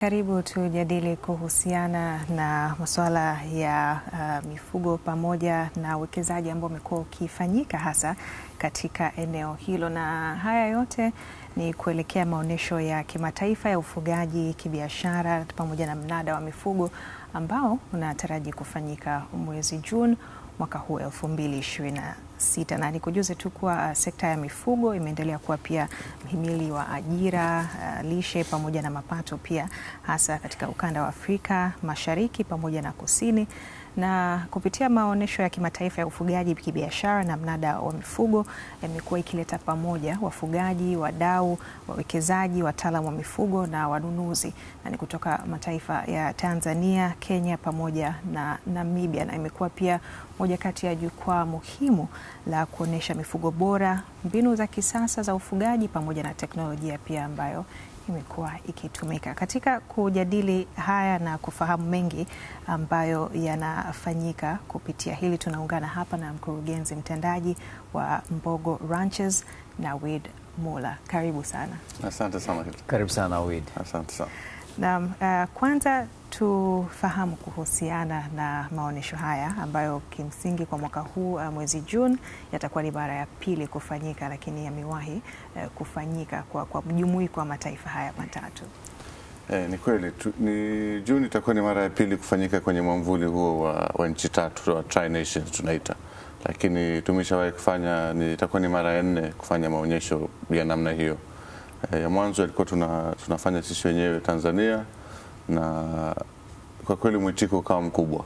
Karibu tujadili kuhusiana na masuala ya mifugo pamoja na uwekezaji ambao umekuwa ukifanyika hasa katika eneo hilo, na haya yote ni kuelekea maonyesho ya kimataifa ya ufugaji kibiashara pamoja na mnada wa mifugo ambao unataraji kufanyika mwezi Juni mwaka huu 2026. Na nikujuze tu kuwa sekta ya mifugo imeendelea kuwa pia mhimili wa ajira, lishe pamoja na mapato pia, hasa katika ukanda wa Afrika Mashariki pamoja na Kusini. Na kupitia maonyesho ya kimataifa ya ufugaji kibiashara na mnada wa mifugo yamekuwa ikileta pamoja wafugaji, wadau, wawekezaji, wataalamu wa mifugo na wanunuzi, na ni kutoka mataifa ya Tanzania, Kenya pamoja na Namibia, na imekuwa pia moja kati ya jukwaa muhimu la kuonesha mifugo bora, mbinu za kisasa za ufugaji pamoja na teknolojia pia ambayo imekuwa ikitumika. Katika kujadili haya na kufahamu mengi ambayo yanafanyika kupitia hili, tunaungana hapa na mkurugenzi mtendaji wa Mbogo Ranches, Nawid Mulla. Karibu sana. Asante sana. Karibu sana Nawid. Asante sana. Na kwanza tufahamu kuhusiana na maonyesho haya ambayo kimsingi kwa mwaka huu mwezi Juni yatakuwa ni mara ya pili kufanyika, lakini yamewahi kufanyika kwa mjumuiko wa mataifa haya matatu. Ni kweli ni Juni itakuwa ni mara ya pili kufanyika kwenye mwamvuli huo wa nchi tatu wa Tri-Nations tunaita, lakini tumeshawahi kufanya, itakuwa ni mara ya 4 kufanya maonyesho ya namna hiyo. Ya mwanzo ilikuwa tunafanya sisi wenyewe Tanzania, na kwa kweli mwitiko ukawa mkubwa,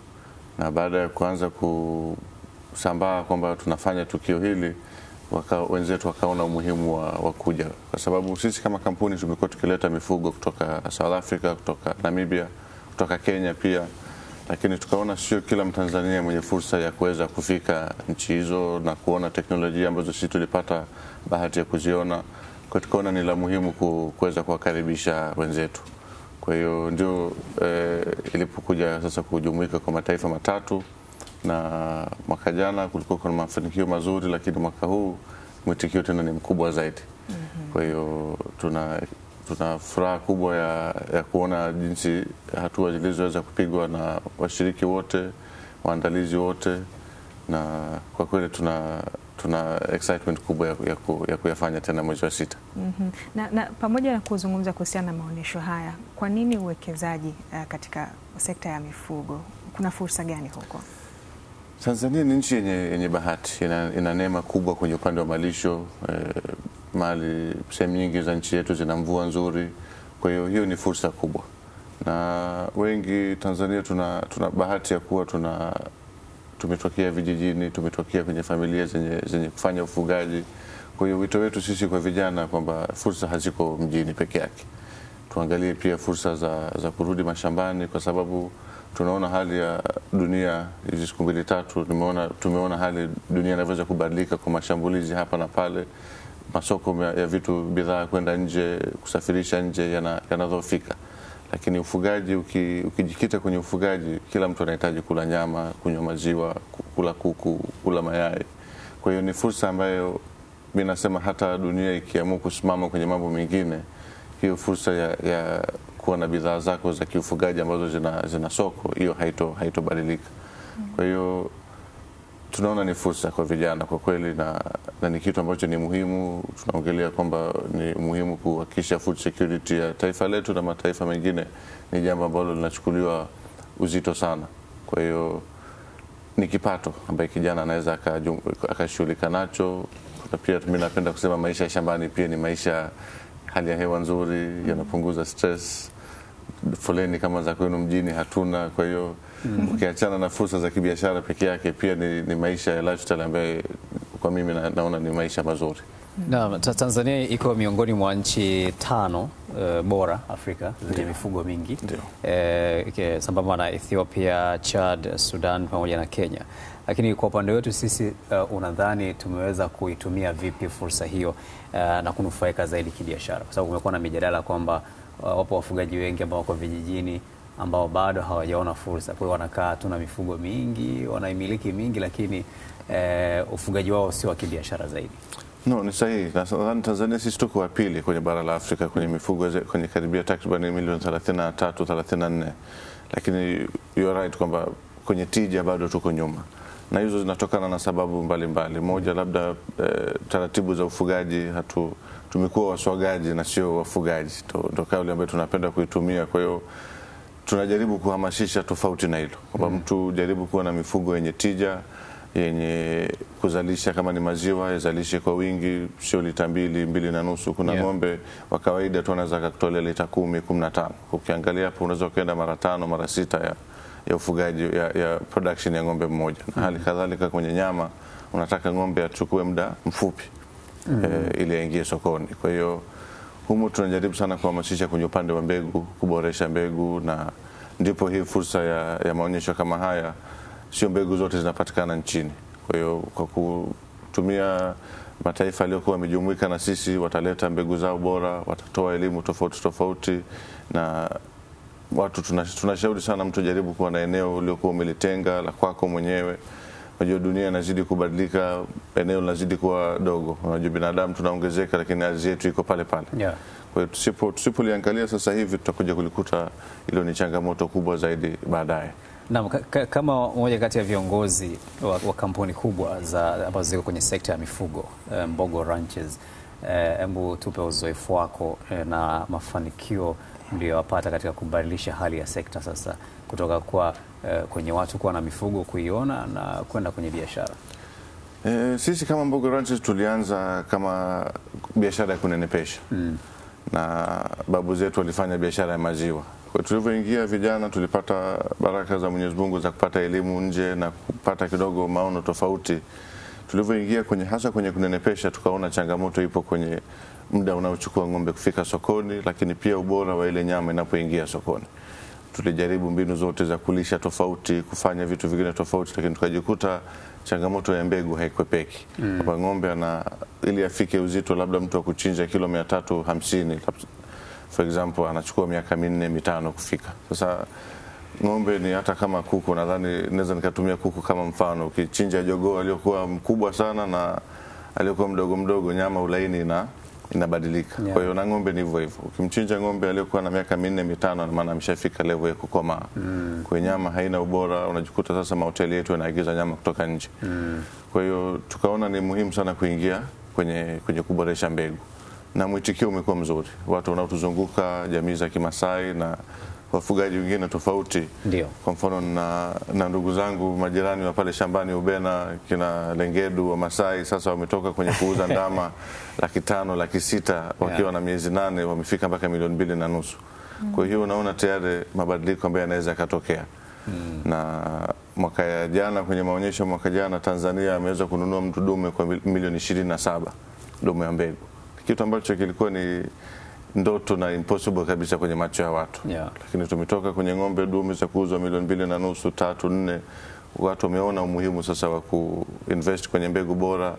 na baada ya kuanza kusambaa kwamba tunafanya tukio hili, wenzetu wakaona umuhimu wa kuja, kwa sababu sisi kama kampuni tumekuwa tukileta mifugo kutoka South Africa, kutoka Namibia, kutoka Kenya pia, lakini tukaona sio kila Mtanzania mwenye fursa ya kuweza kufika nchi hizo na kuona teknolojia ambazo sisi tulipata bahati ya kuziona, kwa tukaona ni la muhimu kuweza kuwakaribisha wenzetu. Kwa hiyo ndio ilipokuja sasa kujumuika kwa mataifa matatu, na mwaka jana kulikuwa kuna mafanikio mazuri, lakini mwaka huu mwitikio tena ni mkubwa zaidi. Kwa hiyo tuna furaha kubwa ya kuona jinsi hatua zilizoweza kupigwa na washiriki wote, waandalizi wote, na kwa kweli tuna excitement kubwa ya kuyafanya tena mwezi wa 6. Na pamoja na kuzungumza kuhusiana na maonyesho haya, kwa nini uwekezaji katika sekta ya mifugo? Kuna fursa gani huko? Tanzania ni nchi yenye bahati, ina neema kubwa kwenye upande wa malisho. Mali sehemu nyingi za nchi yetu zina mvua nzuri, kwa hiyo ni fursa kubwa, na wengi Tanzania tuna bahati ya kuwa tumetokea vijijini, tumetokea kwenye familia zenye kufanya ufugaji. Kwa hiyo wito wetu sisi kwa vijana kwamba fursa haziko mjini peke yake, tuangalie pia fursa za kurudi mashambani, kwa sababu tunaona hali ya dunia hizi siku 2-3, tumeona hali dunia inaweza kubadilika kwa mashambulizi hapa na pale, masoko ya vitu bidhaa kwenda nje, kusafirisha nje yanadhoofika. Lakini ufugaji, ukijikita kwenye ufugaji, kila mtu anahitaji kula nyama, kunywa maziwa, kula kuku, kula mayai. Kwa hiyo ni fursa ambayo mimi nasema hata dunia ikiamua kusimama kwenye mambo mengine, hiyo fursa ya kuwa na bidhaa zako za kiufugaji ambazo zina soko, hiyo haitobadilika. Kwa hiyo tunaona ni fursa kwa vijana kwa kweli, na ni kitu ambacho ni muhimu. Tunaongelea kwamba ni muhimu kuhakikisha food security ya taifa letu na mataifa mengine, ni jambo ambalo linachukuliwa uzito sana. Kwa hiyo ni kipato ambaye kijana anaweza akashughulika nacho. Na pia mimi napenda kusema maisha ya shambani pia ni maisha, hali ya hewa nzuri, yanapunguza stress, foleni kama za kwenu mjini hatuna. Kwa hiyo ukiachana na fursa za kibiashara peke yake, pia ni maisha ya lifestyle ambaye kwa mimi naona ni maisha mazuri. Na Tanzania iko miongoni mwa nchi 5 bora Afrika zenye mifugo mingi, sambamba na Ethiopia, Chad, Sudan pamoja na Kenya. Lakini kwa upande wetu sisi, unadhani tumeweza kuitumia vipi fursa hiyo na kunufaika zaidi kibiashara? Kwa sababu kumekuwa na mijadala kwamba wapo wafugaji wengi ambao wako vijijini ambao bado hawajaona fursa, kwa hiyo wanakaa tuna mifugo mingi, wanaimiliki mingi, lakini ufugaji wao sio wa kibiashara zaidi. No, ni sahihi. Nadhani Tanzania sisi tuko wa pili kwenye bara la Afrika kwenye mifugo kwenye karibia takriban milioni 33 34, lakini you are right kwamba kwenye tija bado tuko nyuma, na hizo zinatokana na sababu mbalimbali. Moja, labda taratibu za ufugaji, tumekuwa waswagaji na sio wafugaji, ndio kauli ambayo tunapenda kuitumia. Kwa hiyo tunajaribu kuhamasisha tofauti na hilo, kwamba mtu jaribu kuwa na mifugo yenye tija, yenye kuzalisha. Kama ni maziwa yazalishe kwa wingi, sio lita 2.5. Kuna ng'ombe wa kawaida tu anaweza kutolea lita 10 15. Ukiangalia hapo unaweza kwenda mara 5 mara 6 ya ufugaji ya production ya ng'ombe mmoja. Na hali kadhalika kwenye nyama unataka ng'ombe achukue muda mfupi ili aingie sokoni. Kwa hiyo humu tunajaribu sana kuhamasisha kwenye upande wa mbegu, kuboresha mbegu, na ndipo hii fursa ya maonyesho kama haya. Sio mbegu zote zinapatikana nchini. Kwa hiyo kwa kutumia mataifa yaliyokuwa yamejumuika na sisi, wataleta mbegu zao bora, watatoa elimu tofauti, na watu tunashauri sana mtu jaribu kuwa na eneo uliokuwa umelitenga la kwako mwenyewe. Unajua dunia inazidi kubadilika, eneo linazidi kuwa dogo. Unajua binadamu tunaongezeka, lakini ardhi yetu iko pale pale. Kwa hiyo tusipoliangalia sasa hivi tutakuja kulikuta hilo ni changamoto kubwa zaidi baadaye. Na kama mmoja kati ya viongozi wa kampuni kubwa ambazo ziko kwenye sekta ya mifugo, Mbogo Ranches, hebu tupe uzoefu wako na mafanikio mliyopata katika kubadilisha hali ya sekta sasa kutoka kwa kwenye watu kuwa na mifugo kuiona na kwenda kwenye biashara. Sisi kama Mbogo Ranches tulianza kama biashara ya kunenepesha. Na babu zetu walifanya biashara ya maziwa. Kwa tulivyoingia vijana tulipata baraka za Mwenyezi Mungu za kupata elimu nje na kupata kidogo maono tofauti. Tulivyoingia hasa kwenye kunenepesha, tukaona changamoto ipo kwenye muda unaochukua ng'ombe kufika sokoni, lakini pia ubora wa ile nyama inapoingia sokoni. Tulijaribu mbinu zote za kulisha tofauti, kufanya vitu vingine tofauti, lakini tukajikuta changamoto ya mbegu haikwepeki. Kwa ng'ombe ili afike uzito labda mtu akuchinja kilo 350 for example, anachukua miaka 4 5 kufika. Sasa ng'ombe ni hata kama kuku, nadhani naweza nikatumia kuku kama mfano. Ukichinja jogoo aliyokuwa mkubwa sana na aliyokuwa mdogo, nyama ulaini inabadilika. Kwa hiyo na ng'ombe ni hivyo hivyo. Ukimchinja ng'ombe aliyokuwa na miaka 4 5, maana ameshafika level ya kukomaa. Kwa nyama haina ubora, unajikuta sasa mahoteli yetu yanaagiza nyama kutoka nje. Kwa hiyo tukaona ni muhimu sana kuingia kwenye kuboresha mbegu. Na mwitikio umekuwa mzuri. Watu wanaotuzunguka, jamii za Kimasai na wafugaji wengine tofauti. Ndio. Kwa mfano na ndugu zangu majirani wa pale shambani Ubena, kina Lengedu wa Masai, sasa wametoka kwenye kuuza ndama 500,000 600,000 wakiwa na miezi 8, wamefika mpaka 2.5 milioni. Kwa hiyo unaona tayari mabadiliko ambayo yanaweza yakatokea. Na mwaka jana kwenye maonyesho mwaka jana Tanzania ameweza kununua mtu dume kwa milioni 27, dume ya mbegu. Kitu ambacho kilikuwa ni ndoto na impossible kabisa kwenye macho ya watu. Lakini tumetoka kwenye ng'ombe dume za kuuzwa 2.5 3 4. Watu wameona umuhimu sasa wa kuinvest kwenye mbegu bora.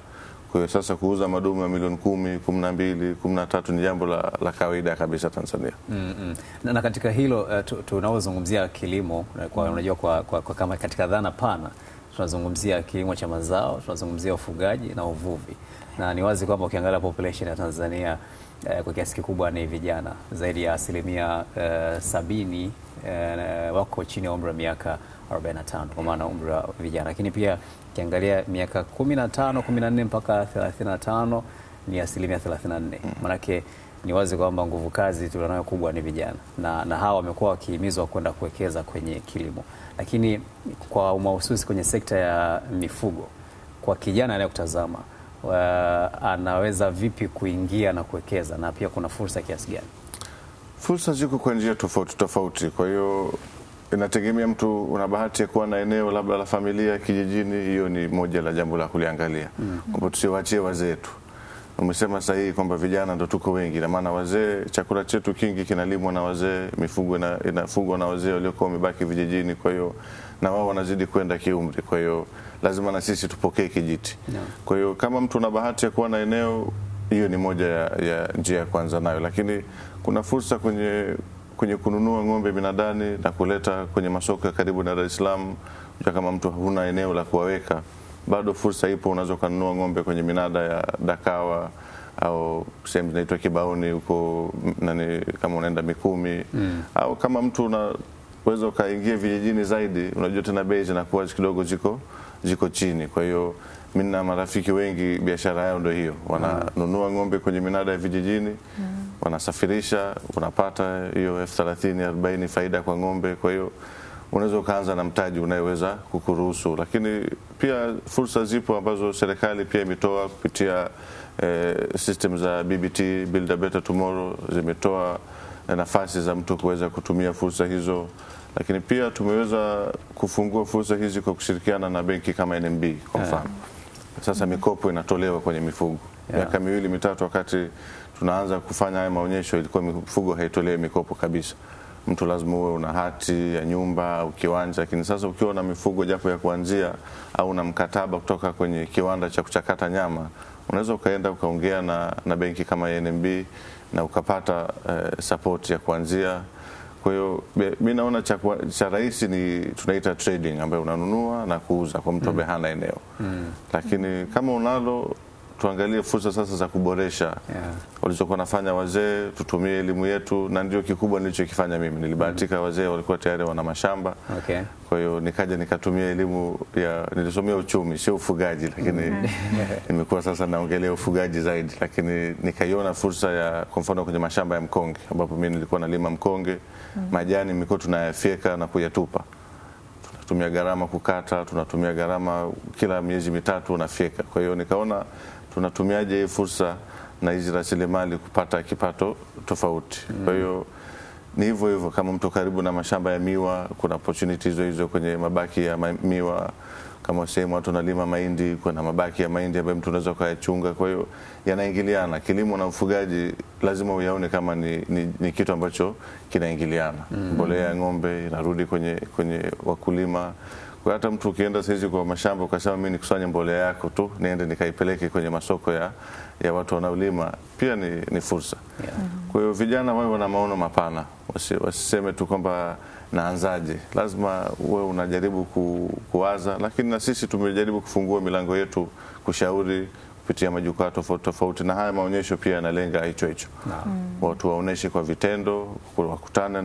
Kwa hiyo sasa kuuza madume ya milioni 10, 12, 13 ni jambo la kawaida kabisa Tanzania. Na katika hilo tunaozungumzia kilimo, unajua kwa kama katika dhana pana tunazungumzia kilimo cha mazao, tunazungumzia ufugaji na uvuvi. Na ni wazi kwamba ukiangalia population ya Tanzania kwa kiasi kikubwa ni vijana. Zaidi ya 70% wako chini ya umri wa miaka 45, kwa maana umri wa vijana. Lakini pia ukiangalia miaka 15, 14 mpaka 35 ni 34%. Maanake ni wazi kwamba nguvu kazi tulionayo kubwa ni vijana. Na hawa wamekuwa wakihimizwa kwenda kuwekeza kwenye kilimo. Lakini kwa mahususi kwenye sekta ya mifugo, kwa kijana anayekutazama, anaweza vipi kuingia na kuwekeza, na pia kuna fursa kiasi gani? Fursa ziko kwa njia tofauti. Kwa hiyo inategemea mtu una bahati ya kuwa na eneo labda la familia kijijini, hiyo ni moja la jambo la kuliangalia. Kwamba tusiwaachie wazee tu. Umesema sahihi kwamba vijana ndo tuko wengi, na maana wazee, chakula chetu kingi kinalimwa na wazee, mifugo inafugwa na wazee waliokuwa wamebaki vijijini. Kwa hiyo na wao wanazidi kwenda kiumri. Kwa hiyo lazima na sisi tupokee kijiti. Kwa hiyo kama mtu una bahati ya kuwa na eneo, hiyo ni moja ya njia ya kwanza nayo. Lakini kuna fursa kwenye kununua ng'ombe binadani na kuleta kwenye masoko ya karibu na Dar es Salaam. Kama mtu huna eneo la kuwaweka, bado fursa ipo, unaweza kununua ng'ombe kwenye minada ya Dakawa au sehemu zinaitwa Kibaoni huko kama unaenda Mikumi au kama mtu unaweza ukaingia vijijini zaidi, unajua tena bei zinakuwa kidogo ziko chini. Kwa hiyo mimi na marafiki wengi biashara yao ndio hiyo, wananunua ng'ombe kwenye minada ya vijijini, wanasafirisha, unapata hiyo 30-40 faida kwa ng'ombe. Kwa hiyo unaweza ukaanza na mtaji unayeweza kukuruhusu, lakini pia fursa zipo ambazo serikali pia imetoa kupitia system za BBT, Build a Better Tomorrow, zimetoa nafasi za mtu kuweza kutumia fursa hizo, lakini pia tumeweza kufungua fursa hizi kwa kushirikiana na benki kama NMB kwa mfano. Sasa mikopo inatolewa kwenye mifugo. Miaka 2-3 wakati tunaanza kufanya haya maonyesho, ilikuwa mifugo haitolewi mikopo kabisa. Mtu lazima uwe una hati ya nyumba au kiwanja, lakini sasa ukiwa na mifugo japo ya kuanzia au na mkataba kutoka kwenye kiwanda cha kuchakata nyama, unaweza ukaenda ukaongea na benki kama NMB na ukapata support ya kuanzia. Kwa hiyo mimi naona cha rahisi ni tunaita trading, ambayo unanunua na kuuza kwa mtu ambaye hana eneo. Lakini kama unalo, tuangalie fursa sasa za kuboresha walizokuwa nafanya wazee, tutumie elimu yetu, na ndio kikubwa nilichokifanya mimi. Nilibahatika wazee walikuwa tayari wana mashamba. Kwa hiyo nikaja nikatumia elimu nilisomea uchumi sio ufugaji, lakini nimekuwa sasa naongelea ufugaji zaidi, lakini nikaiona fursa ya kwa mfano kwenye mashamba ya mkonge, ambapo mimi nilikuwa nalima mkonge, majani miko tunayafyeka na kuyatupa. Tunatumia gharama kukata, tunatumia gharama kila miezi 3 unafyeka. Kwa hiyo nikaona tunatumiaje hii fursa na hizi rasilimali kupata kipato tofauti. Kwa hiyo ni hivyo kama mtu karibu na mashamba ya miwa, kuna opportunities hizo kwenye mabaki ya miwa. Kama sehemu watu wanalima mahindi, kuna mabaki ya mahindi ambayo mtu unaweza kuyachunga. Kwa hiyo yanaingiliana. Kilimo na ufugaji lazima uyaone kama ni kitu ambacho kinaingiliana. Mbolea ya ng'ombe inarudi kwenye wakulima. Kwa hata mtu ukienda saizi kwa mashamba ukasema mimi nikusanye mbolea yako tu niende nikaipeleke kwenye masoko ya watu wanaolima, pia ni fursa. Kwa hiyo vijana wao wana maono mapana, wasiseme tu kwamba naanzaje. Lazima wewe unajaribu kuwaza, lakini na sisi tumejaribu kufungua milango yetu kushauri kupitia majukwaa tofauti, na haya maonyesho pia yanalenga hicho. Watu waoneshe kwa vitendo, wakutane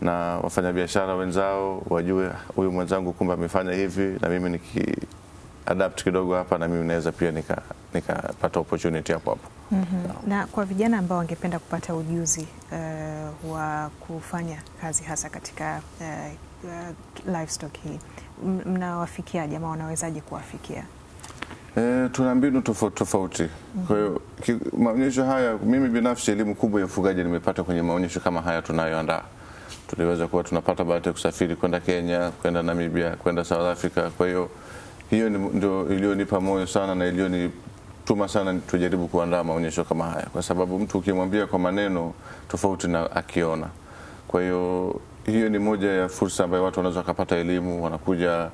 na wafanyabiashara wenzao, wajue huyu mwenzangu kumbe amefanya hivi, na mimi adapt kidogo hapa, na mimi naweza pia nikapata opportunity hapo. Na kwa vijana ambao wangependa kupata ujuzi wa kufanya kazi hasa katika livestock hii, mnawafikia jamaa, wanawezaje kuwafikia? Tuna mbinu tofauti. Kwa hiyo maonyesho haya, mimi binafsi elimu kubwa ya ufugaji nimepata kwenye maonyesho kama haya tunayoandaa. Tuliweza kuwa tunapata bahati ya kusafiri kwenda Kenya, kwenda Namibia, kwenda South Africa. Kwa hiyo ndio iliyonipa moyo sana na iliyonituma sana tujaribu kuandaa maonyesho kama haya, kwa sababu mtu ukimwambia kwa maneno tofauti na akiona. Kwa hiyo ni moja ya fursa ambayo watu wanaweza kupata elimu. Wanakuja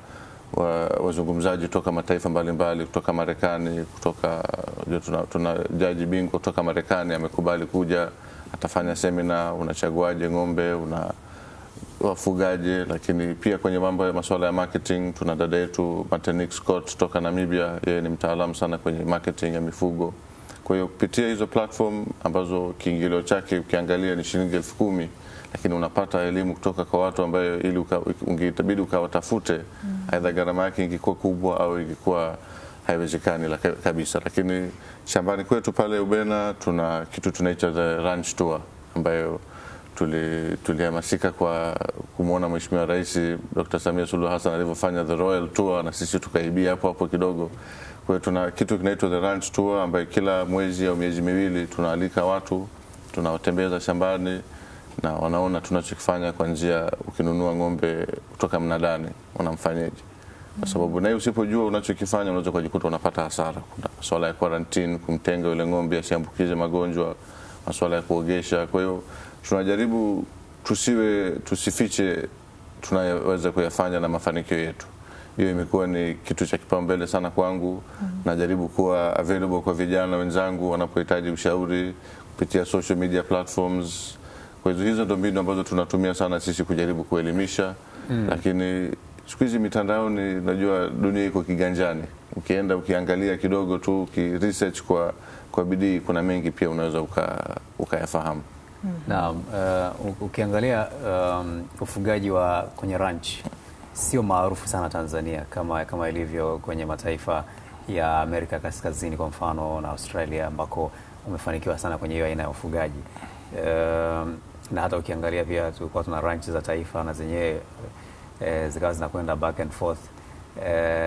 wazungumzaji kutoka mataifa mbalimbali, kutoka Marekani, tuna jaji bingwa kutoka Marekani amekubali kuja, atafanya semina, unachaguaje ng'ombe, wafugaje. Lakini pia kwenye mambo ya masuala ya marketing, tuna dada yetu Martinique Scott kutoka Namibia, yeye ni mtaalamu sana kwenye marketing ya mifugo. Kwa hiyo kupitia hizo platform ambazo kiingilio chake ukiangalia ni shilingi 10,000, lakini unapata elimu kutoka kwa watu ambayo ili ungetabidi ukawatafute, aidha gharama yake ingekuwa kubwa au ingekuwa haiwezekani kabisa. Lakini shambani kwetu pale Ubena tuna kitu tunaita the ranch tour, ambayo tulihamasika kwa kumuona Mheshimiwa Rais Dr. Samia Suluhu Hassan alivyofanya the royal tour, na sisi tukaibia hapo kidogo. Kwa hiyo tuna kitu kinaitwa the ranch tour, ambayo kila mwezi au miezi miwili tunaalika watu, tunawatembeza shambani na wanaona tunachokifanya, kuanzia ukinunua ng'ombe kutoka mnadani unamfanyaje. Kwa sababu na usipojua unachokifanya unaweza kujikuta unapata hasara. Kuna masuala ya quarantine, kumtenga yule ng'ombe asiambukize magonjwa, masuala ya kuogesha. Kwa hiyo tunajaribu tusifiche tunayoweza kuyafanya na mafanikio yetu. Hiyo imekuwa ni kitu cha kipaumbele sana kwangu. Najaribu kuwa available kwa vijana wenzangu wanapohitaji ushauri kupitia social media platforms. Kwa hizo ndio mbinu ambazo tunatumia sana sisi kujaribu kuelimisha. Lakini siku hizi mitandaoni, najua dunia iko kiganjani. Ukienda ukiangalia kidogo tu, research kwa bidii, kuna mengi pia unaweza ukayafahamu. Na ukiangalia ufugaji wa kwenye ranch sio maarufu sana Tanzania kama ilivyo kwenye mataifa ya Amerika Kaskazini kwa mfano na Australia, ambako umefanikiwa sana kwenye hiyo aina ya ufugaji. Na hata ukiangalia pia tulikuwa tuna ranch za taifa na zenyewe zikawa zinakwenda back and forth.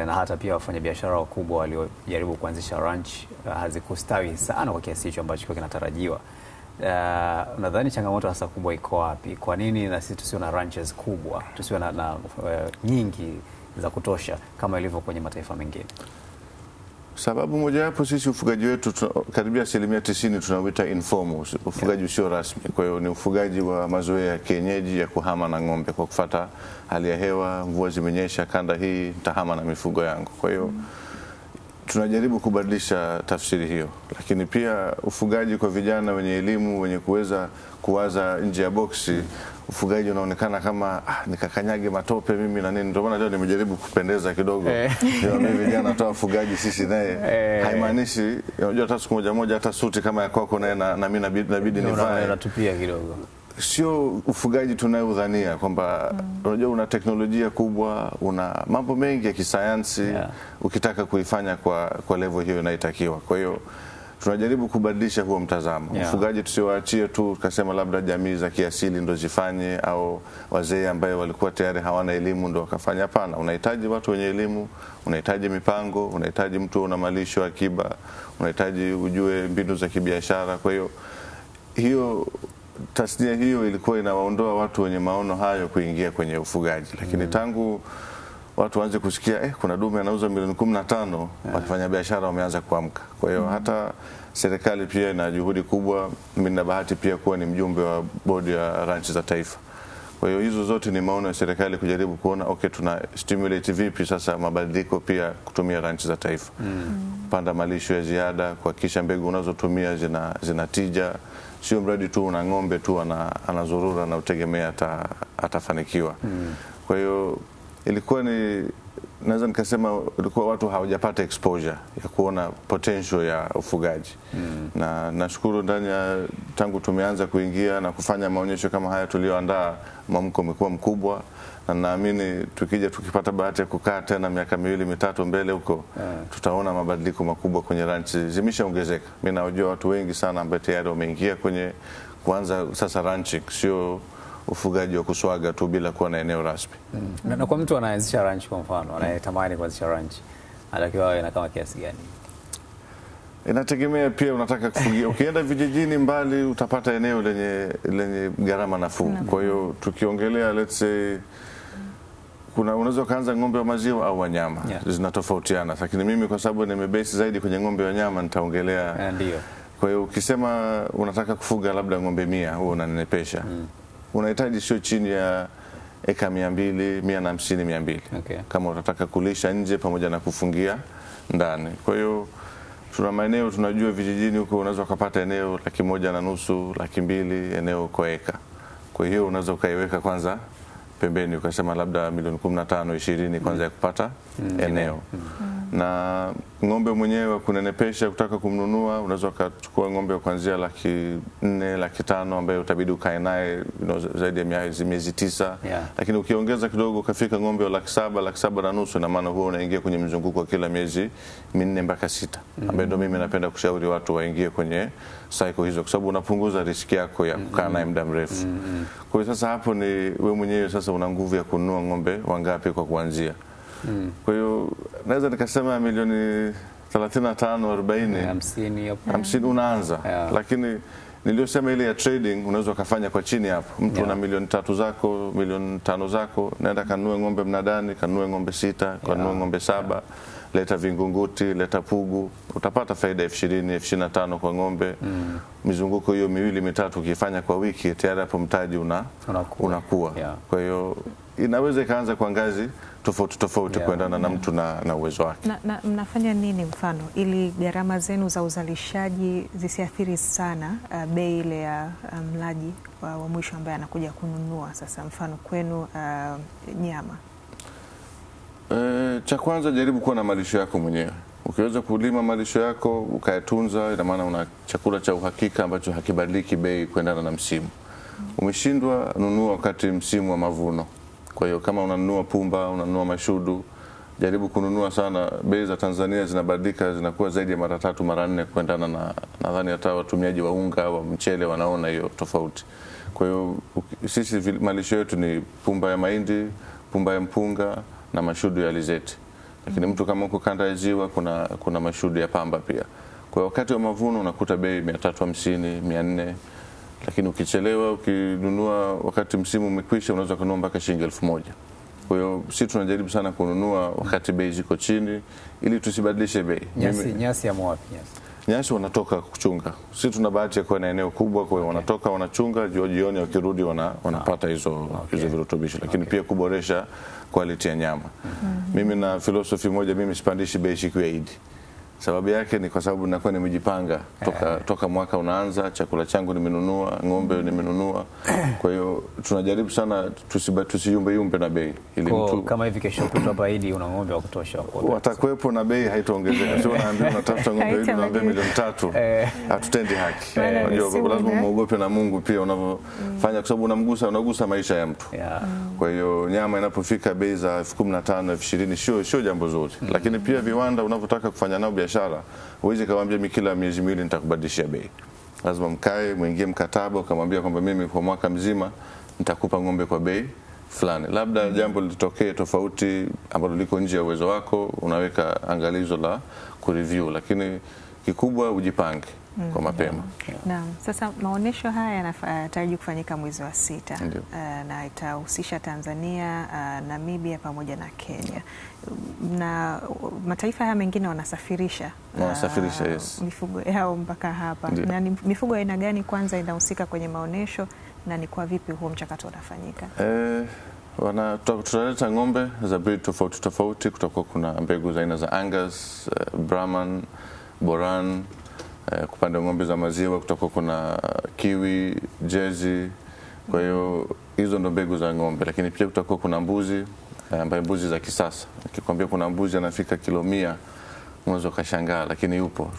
Na hata pia wafanyabiashara wakubwa waliojaribu kuanzisha ranch hazikustawi sana kwa kiasi hicho ambacho kinatarajiwa. Nadhani changamoto hasa kubwa iko wapi? Kwa nini na sisi tusiwe na ranches kubwa, tusiwe na nyingi za kutosha kama ilivyo kwenye mataifa mengine? Sababu moja hapo, sisi ufugaji wetu karibia 90% tunauita informal, ufugaji usio rasmi. Kwa hiyo ni ufugaji wa mazoea ya kienyeji ya kuhama na ng'ombe kwa kufuata hali ya hewa. Mvua zimenyesha kanda hii, nitahama na mifugo yangu. Kwa hiyo tunajaribu kubadilisha tafsiri hiyo, lakini pia ufugaji kwa vijana wenye elimu, wenye kuweza kuwaza nje ya boksi. Ufugaji unaonekana kama nikakanyage matope mimi na nini. Ndio maana leo nimejaribu kupendeza kidogo. Mimi vijana toa ufugaji sisi naye haimaanishi, unajua hata siku moja hata suti kama ya kwako naye na mimi inabidi nivae. Unatupia kidogo. Sio ufugaji tunayodhania kwamba unajua una teknolojia kubwa, una mambo mengi ya kisayansi ukitaka kuifanya kwa level hiyo inayotakiwa. Kwa hiyo tunajaribu kubadilisha huo mtazamo. Ufugaji tusiwaachie tu tukasema labda jamii za kiasili ndo zifanye au wazee ambao walikuwa tayari hawana elimu ndo wakafanya. Hapana, unahitaji watu wenye elimu, unahitaji mipango, unahitaji mtu una malisho akiba, unahitaji ujue mbinu za kibiashara. Kwa hiyo tasnia hiyo ilikuwa inawaondoa watu wenye maono hayo kuingia kwenye ufugaji. Lakini tangu watu waanze kusikia kuna dume anauza milioni 15, wafanya biashara wameanza kuamka. Kwa hiyo hata serikali pia ina juhudi kubwa. Mimi nina bahati pia kuwa ni mjumbe wa bodi ya ranch za taifa. Kwa hiyo hizo zote ni maono ya serikali kujaribu kuona tuna stimulate vipi sasa mabadiliko pia kutumia ranch za taifa. Panda malisho ya ziada, kuhakikisha mbegu unazotumia zina tija. Sio mradi tu una ng'ombe tu anazurura na utegemea atafanikiwa. Kwa hiyo ilikuwa naweza nikasema ilikuwa watu hawajapata exposure ya kuona potential ya ufugaji. Na nashukuru tangu tumeanza kuingia na kufanya maonyesho kama haya tulioandaa, mwamko umekuwa mkubwa, na naamini tukipata bahati ya kukaa tena miaka 2-3 mbele huko tutaona mabadiliko makubwa kwenye ranch zimeshaongezeka. Mimi najua watu wengi sana ambao tayari wameingia kwenye kuanza sasa ranching, sio ufugaji wa kuswaga tu bila kuwa na eneo rasmi. Na kwa mtu anaanzisha ranch kwa mfano, anayetamani kuanzisha ranch, anatakiwa awe na kama kiasi gani? Inategemea pia unataka kufugia. Ukienda vijijini mbali utapata eneo lenye gharama nafuu. Kwa hiyo tukiongelea let's say unaweza kaanza ng'ombe wa maziwa au wanyama, zinatofautiana. Lakini mimi kwa sababu nimebase zaidi kwenye ng'ombe wa nyama nitaongelea. Ndio. Kwa hiyo ukisema unataka kufuga labda ng'ombe 100, huo unanenepesha. Unahitaji sio chini ya eka 200, 150, 200. Kama unataka kulisha nje pamoja na kufungia ndani. Kwa hiyo tuna maeneo tunajua vijijini huko unaweza kupata eneo 150,000, 200,000 eneo kwa eka. Kwa hiyo unaweza ukaiweka kwanza pembeni ukasema labda milioni 15, 20 kwanza ya kupata eneo. Na ng'ombe mwenyewe kunenepesha kutaka kumnunua unaweza kuchukua ng'ombe kuanzia 400,000, 500,000 ambaye utabidi ukae naye zaidi ya miezi 9. Lakini ukiongeza kidogo ukafika ng'ombe wa 700,000, 750,000, na maana huo unaingia kwenye mzunguko wa kila miezi 4 mpaka 6, ambaye ndio mimi napenda kushauri watu waingie kwenye cycle hizo kwa sababu unapunguza riski yako ya kukaa naye muda mrefu. Kwa hiyo sasa hapo ni wewe mwenyewe sasa una nguvu ya kununua ng'ombe wangapi kwa kuanzia. Kwa hiyo naweza nikasema milioni 35, 40, 50 unaanza. Lakini niliyosema ile ya trading unaweza kufanya kwa chini hapo. Mtu una milioni 3 zako, milioni 5 zako, naenda kanunue ng'ombe mnadani, kanunue ng'ombe 6, kanunue ng'ombe 7, leta vingunguti, leta pugu, utapata faida 20,000, 25,000 kwa ng'ombe. Mizunguko hiyo 2-3 ukifanya kwa wiki tayari hapo mtaji unakuwa. Kwa hiyo inaweza ikaanza kwa ngazi tofauti kuendana na mtu na uwezo wake. Na mnafanya nini mfano ili gharama zenu za uzalishaji zisiathiri sana bei ile ya mlaji wa mwisho ambaye anakuja kununua sasa mfano kwenu nyama? Cha kwanza jaribu kuwa na malisho yako mwenyewe. Ukiweza kulima malisho yako ukayatunza, ina maana una chakula cha uhakika ambacho hakibadiliki bei kuendana na msimu. Umeshindwa, nunua wakati msimu wa mavuno. Kwa hiyo kama unanunua pumba, unanunua mashudu, jaribu kununua sana. Bei za Tanzania zinabadilika, zinakuwa zaidi ya mara 3 mara 4 kuendana na, nadhani hata watumiaji wa unga wa mchele wanaona hiyo tofauti. Kwa hiyo sisi malisho yetu ni pumba ya mahindi, pumba ya mpunga na mashudu ya alizeti. Lakini mtu kama uko kanda ya Ziwa kuna mashudu ya pamba pia. Kwa hiyo wakati wa mavuno unakuta bei 350, 400. Lakini ukichelewa, ukinunua wakati msimu umekwisha, unaweza kununua mpaka shilingi 1000. Kwa hiyo sisi tunajaribu sana kununua wakati bei ziko chini ili tusibadilishe bei. Nyasi ya mwapi nyasi? Nyasi wanatoka kuchunga. Sisi tuna bahati ya kuwa na eneo kubwa, kwa hiyo wanatoka wanachunga, jioni wakirudi wanapata hizo virutubisho, lakini pia kuboresha quality ya nyama. Mimi na philosophy moja, mimi sipandishi bei siku ya Eid. Sababu yake ni kwa sababu ninakuwa nimejipanga toka mwaka unaanza, chakula changu nimenunua, ng'ombe nimenunua. Kwa hiyo tunajaribu sana tusiyumbe na bei ili mtu kama hivi kesho kutwa hapa Eid una ng'ombe wa kutosha hapo. Watakuwepo na bei haitaongezeka. Sio naambia unatafuta ng'ombe Eid naambia milioni 3. Hatutendi haki. Unajua lazima muogope na Mungu pia unavyofanya, kwa sababu unagusa maisha ya mtu. Kwa hiyo nyama inapofika bei za 15,000, 20,000 sio jambo zuri. Lakini pia viwanda unavyotaka kufanya nao biashara, huwezi kawaambia mimi kila miezi miwili nitakubadilishia bei. Lazima mkae muingie mkataba, ukamwambia kwamba mimi kwa mwaka mzima nitakupa ng'ombe kwa bei fulani. Labda jambo litokee tofauti ambalo liko nje ya uwezo wako, unaweka angalizo la kureview, lakini kikubwa ujipange kwa mapema. Naam. Sasa maonesho haya yanatarajiwa kufanyika mwezi wa 6 na itahusisha Tanzania, Namibia pamoja na Kenya. Na mataifa haya mengine wanasafirisha yes, mifugo yao mpaka hapa. Na ni mifugo aina gani kwanza inahusika kwenye maonesho na ni kwa vipi huo mchakato unafanyika? Tutaleta ng'ombe za breed tofauti. Kutakuwa kuna mbegu za aina za Angus, Brahman, Boran. Kupanda ng'ombe za maziwa kutakuwa kuna Kiwi, Jersey. Kwa hiyo hizo ndo mbegu za ng'ombe, lakini pia kutakuwa kuna mbuzi, ambaye mbuzi za kisasa. Nikikwambia kuna mbuzi anafika kilo 100 unaweza ukashangaa, lakini yupo.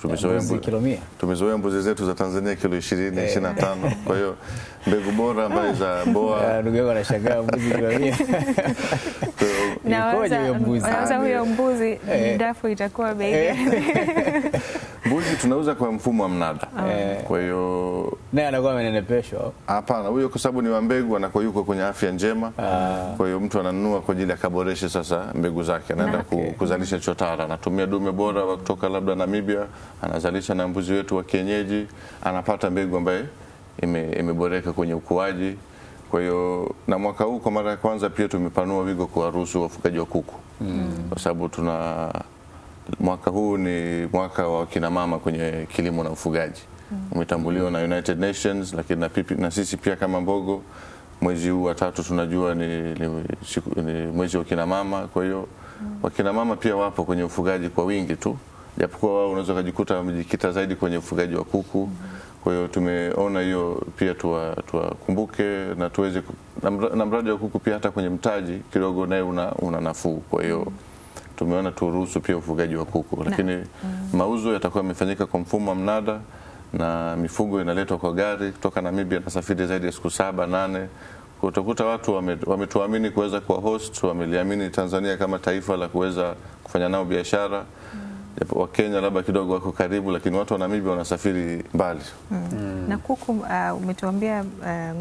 Tumezoea mbuzi zetu za Tanzania kilo 20, 25. Kwa hiyo mbegu bora ambaye za boa. Ndugu yangu anashangaa mbuzi kilo 100. Sasa huyo mbuzi dafu itakuwa bei gani? Mbuzi tunauza kwa mfumo wa mnada. Kwa hiyo naye anakuwa amenenepeshwa. Hapana, huyo kwa sababu ni wa mbegu anakuwa yuko kwenye afya njema. Kwa hiyo mtu ananunua kwa ajili ya kaboreshe sasa mbegu zake, anaenda kuzalisha chotara, anatumia dume bora wa kutoka labda Namibia, anazalisha na mbuzi wetu wa kienyeji, anapata mbegu ambaye imeboreka kwenye ukuaji. Kwa hiyo na mwaka huu kwa mara ya kwanza pia tumepanua wigo kuwaruhusu wafugaji wa kuku. Kwa sababu mwaka huu ni mwaka wa kina mama kwenye kilimo na ufugaji. Umetambuliwa na United Nations, lakini na sisi pia kama Mbogo mwezi huu wa 3 tunajua ni mwezi wa kina mama. Kwa hiyo wakina mama pia wapo kwenye ufugaji kwa wingi tu, japokuwa wao unaweza kujikuta wamejikita zaidi kwenye ufugaji wa kuku. Kwa hiyo tumeona hiyo pia tuwakumbuke na tuweze na mradi wa kuku pia hata kwenye mtaji kidogo naye una nafuu. Kwa hiyo tumeona turuhusu pia ufugaji wa kuku, lakini mauzo yatakuwa yamefanyika kwa mfumo wa mnada na mifugo inaletwa kwa gari kutoka Namibia na safari zaidi ya siku 7, 8. Utakuta watu wametuamini kuweza kuwa host, wameliamini Tanzania kama taifa la kuweza kufanya nao biashara. Wa Kenya labda kidogo wako karibu, lakini watu wa Namibia wanasafiri mbali. Na kuku umetuambia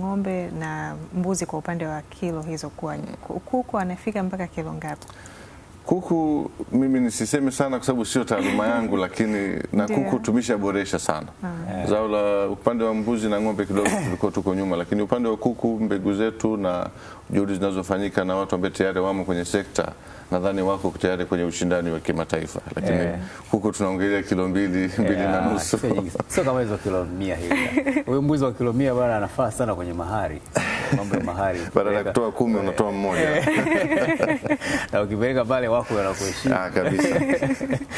ng'ombe na mbuzi kwa upande wa kilo hizo, kwa kuku anafika mpaka kilo ngapi? Kuku mimi nisiseme sana kwa sababu sio taaluma yangu, lakini na kuku tumeshaboresha sana. Zao la upande wa mbuzi na ng'ombe kidogo tulikuwa tuko nyuma, lakini upande wa kuku mbegu zetu na juhudi zinazofanyika na watu ambao tayari wamo kwenye sekta, nadhani wako tayari kwenye ushindani wa kimataifa. Lakini kuku tunaongelea kilo 2.5. Sio kama hizo kilo 100 hivi. Huyo mbuzi wa kilo 100 bwana anafaa sana kwenye mahari. Mambo ya mahari. Badala ya kutoa 10 unatoa 1. Na ukipeleka pale wako wanakuheshimu. Kabisa.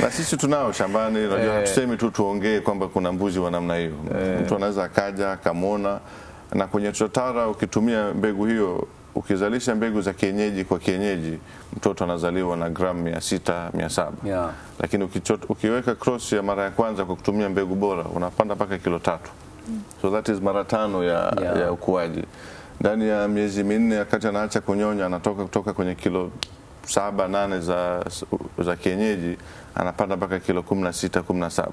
Na sisi tunao shambani, unajua tuseme tu tuongee kwamba kuna mbuzi wa namna hiyo. Mtu anaweza akaja akamwona, na kwenye chotara ukitumia mbegu hiyo ukizalisha mbegu za kienyeji kwa kienyeji, mtoto anazaliwa na gramu 600 700. Lakini ukiweka cross ya mara ya kwanza kwa kutumia mbegu bora unapanda mpaka kilo 3. So that is mara 5 ya ukuaji. Ndani ya miezi 4 wakati anaacha kunyonya anatoka kutoka kwenye kilo 7 8 za kienyeji anapanda mpaka kilo 16 17.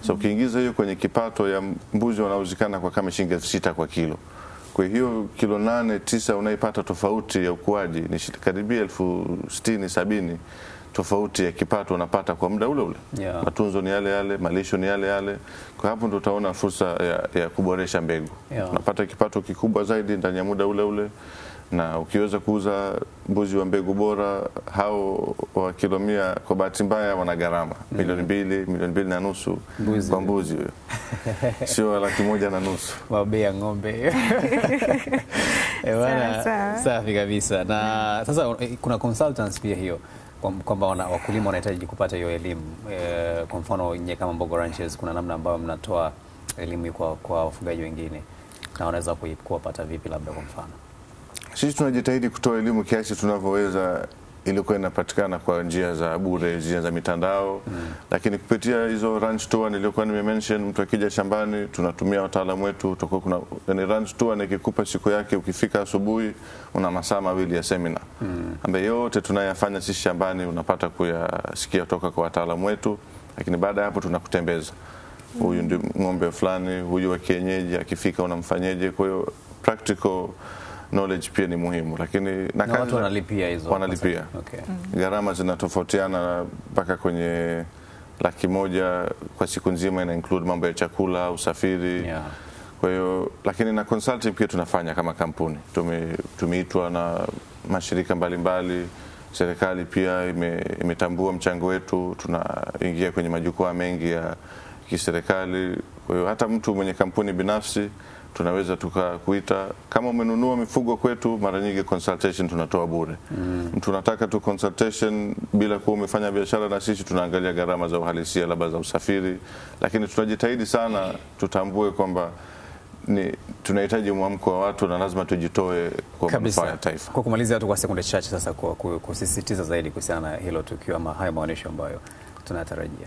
So ukiingiza hiyo kwenye kipato ya mbuzi wanauzikana kwa kama shilingi 6,000 kwa kilo. Kwa hiyo kilo 8 9 unaipata tofauti ya ukuaji ni karibia 60,000 70,000 tofauti ya kipato unapata kwa muda ule ule. Matunzo ni yale yale, malisho ni yale yale. Kwa hapo ndo utaona fursa ya kuboresha mbegu. Unapata kipato kikubwa zaidi ndani ya muda ule ule, na ukiweza kuuza mbuzi wa mbegu bora hao wa kilo 100 kwa bahati mbaya wana gharama milioni 2 milioni 2.5 kwa mbuzi huyo. Sio 1.5 bei ya ng'ombe. Safi kabisa. Na sasa kuna consultants pia hiyo kwamba wakulima wanahitaji kupata hiyo elimu. Kwa mfano nyie kama Mbogo Ranches kuna namna ambayo mnatoa elimu kwa wafugaji wengine, na wanaweza kuwapata vipi labda kwa mfano? Sisi tunajitahidi kutoa elimu kiasi tunavyoweza, ilikuwa inapatikana kwa njia za bure, njia za mitandao. Lakini kupitia hizo ranch tour nilikuwa nimemention, mtu akija shambani tunatumia wataalamu wetu. Tutakuwa kuna ranch tour nikikupa siku yake, ukifika asubuhi una masaa 2 ya seminar ambayo yote tunayafanya sisi shambani, unapata kuyasikia kutoka kwa wataalamu wetu. Lakini baada ya hapo tunakutembeza, huyu ndio ng'ombe fulani, huyu wa kienyeji, akifika unamfanyeje. Kwa hiyo practical knowledge pia ni muhimu, lakini na watu wanalipia hizo. Wanalipia. Gharama zinatofautiana mpaka kwenye 100,000 kwa siku nzima, ina include mambo ya chakula, usafiri. Kwa hiyo lakini na consulting pia tunafanya kama kampuni. Tumeitwa na mashirika mbalimbali, serikali pia imetambua mchango wetu, tunaingia kwenye majukwaa mengi ya kiserikali. Kwa hiyo hata mtu mwenye kampuni binafsi tunaweza tukakuita, kama umenunua mifugo kwetu, mara nyingi consultation tunatoa bure. Mtu anataka tu consultation bila kuwa umefanya biashara na sisi, tunaangalia gharama za uhalisia labda za usafiri. Lakini tunajitahidi sana tutambue kwamba tunahitaji mwamko wa watu na lazima tujitoe kwa manufaa ya taifa. Kwa kumalizia tu kwa sekunde chache sasa, kwa kusisitiza zaidi kuhusiana na hilo tukio ama haya maonyesho ambayo tunatarajia.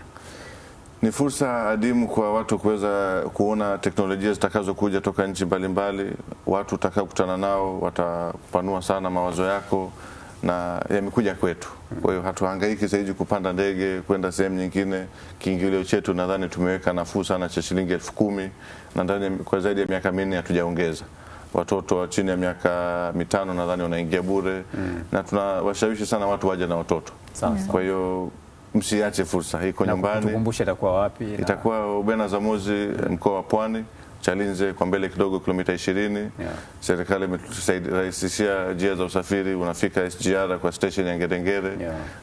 Ni fursa adimu kwa watu kuweza kuona teknolojia zitakazokuja toka nchi mbalimbali. Watu utakakutana nao watapanua sana mawazo yako na yamekuja kwetu. Kwa hiyo hatuhangaiki zaidi kupanda ndege kwenda sehemu nyingine. Kiingilio chetu nadhani tumeweka nafuu sana cha shilingi 10,000, na ndani kwa zaidi ya miaka 4 hatujaongeza. Watoto chini ya miaka 5 nadhani wanaingia bure, na tunawashawishi sana watu waje na watoto. Kwa hiyo msiache fursa hii, iko nyumbani. Tukumbushe itakuwa wapi? Itakuwa Ubena Zamuzi, mkoa wa Pwani, Chalinze kwa mbele kidogo, kilomita 20. Serikali imeturahisishia njia za usafiri, unafika SGR kwa station ya Ngerengere,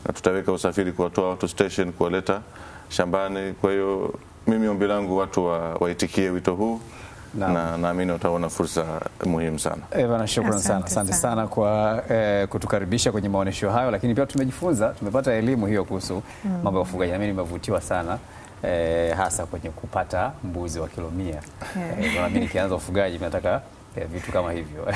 na tutaweka usafiri kuwatoa watu station kuwaleta shambani. Kwa hiyo mimi ombi langu watu waitikie wito huu, na naamini utaona fursa muhimu sana. Bwana, shukrani sana. Asante sana kwa kutukaribisha kwenye maonyesho hayo, lakini pia tumepata elimu hiyo kuhusu mambo ya ufugaji. Mimi nimevutiwa sana hasa kwenye kupata mbuzi wa kilo 100. Mimi nikianza ufugaji nataka vitu kama hivyo.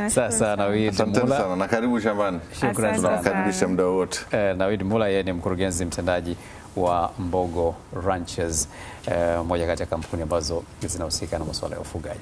Sasa Nawid Mula sana, na karibu shambani. Shukrani sana. Tunakaribisha muda wote. Nawid Mula yeye ni mkurugenzi mtendaji wa Mbogo Ranches, moja kati ya kampuni ambazo zinahusika na masuala ya ufugaji.